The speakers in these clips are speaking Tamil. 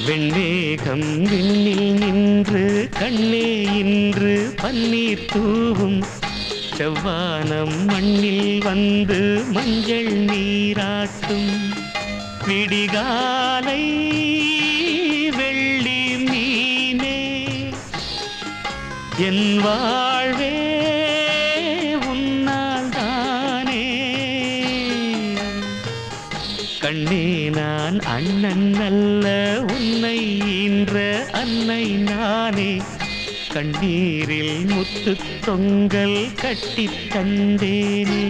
வெண்மேகம் விண்ணில் நின்று கண்ணே இன்று பன்னீர் தூவும் செவ்வானம் மண்ணில் வந்து மஞ்சள் நீராட்டும் விடிகாலை வெள்ளி மீனே என் வாழ்வே உன்னால் தானே கண்ணே நான் அண்ணன் அல்ல உன்னை ஈன்ற அன்னை நானே கண்ணீரில் முத்து தொங்கல் கட்டித் தந்தேனே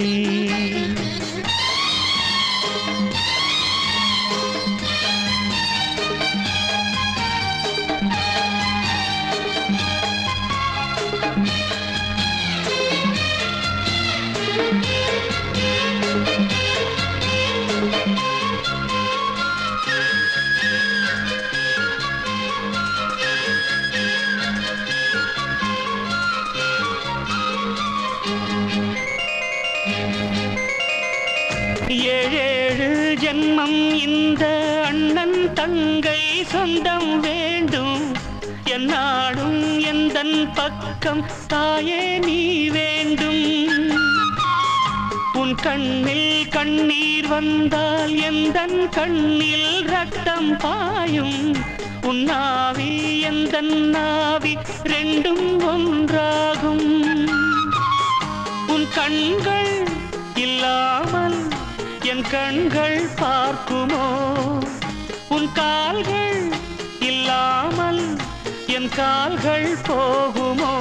ஏழேழு ஜென்மம் இந்த அண்ணன் தங்கை சொந்தம் வேண்டும் என்னாடும் எந்தன் பக்கம் தாயே நீ வேண்டும் உன் கண்ணில் கண்ணீர் வந்தால் எந்தன் கண்ணில் ரத்தம் பாயும் உன் நாவி எந்தன் நாவி ரெண்டும் ஒன்றாகும் உன் கண்கள் இல்லாமல் என் கண்கள் பார்க்குமோ உன் கால்கள் இல்லாமல் என் கால்கள் போகுமோ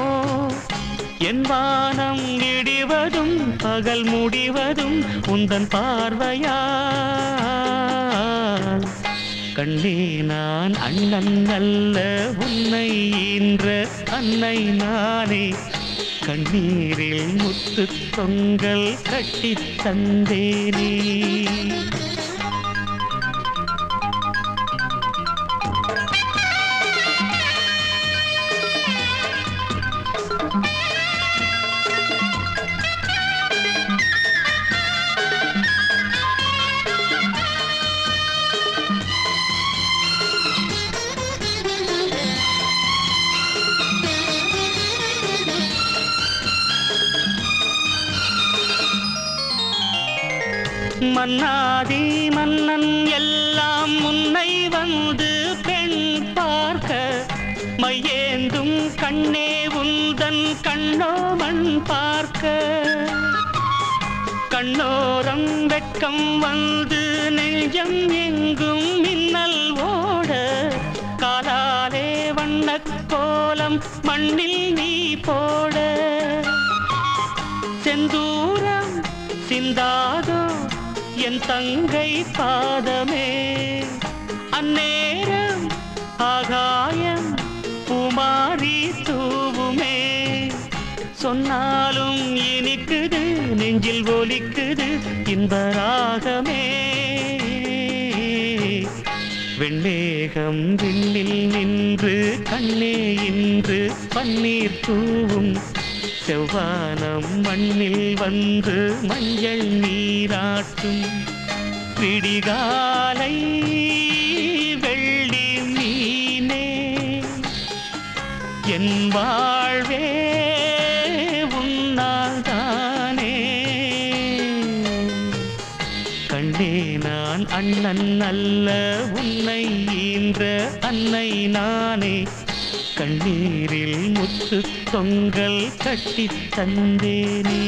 என் வானம் இடிவதும் பகல் முடிவதும் உந்தன் பார்வையால் கண்ணே நான் அண்ணன் அல்ல உன்னை ஈன்ற அன்னை நானே கண்ணீரில் முத்து தொங்கல் கட்டித் தந்தேனே மன்னாதி மன்னன் எல்லாம் முன்னை வந்து பெண் பார்க்க மையேந்தும் கண்ணே உந்தன் கண்ணோ மண் பார்க்க கண்ணோரம் வெட்கம் வந்து நெஞ்சம் எங்கும் மின்னல் ஓட காலாலே வண்ணக் கோலம் மண்ணில் நீ போட செந்தூரம் சிந்தாதோ என் தங்கை பாதமே அந்நேரம் ஆகாயம் பூமாரி தூவுமே சொன்னாலும் இனிக்குது நெஞ்சில் ஒலிக்குது இந்த ராகமே வெண்மேகம் விண்ணில் நின்று கண்ணே இன்று பன்னீர் தூவும் செவ்வானம் மண்ணில் வந்து மஞ்சள் நீராட்டும் விடிகாலை வெள்ளி மீனே என் வாழ்வே உன்னால் தானே கண்ணே நான் அண்ணன் அல்ல உன்னை ஈன்ற அன்னை நானே கண்ணீரில் முத்து தொங்கல் கட்டித் தந்தேனே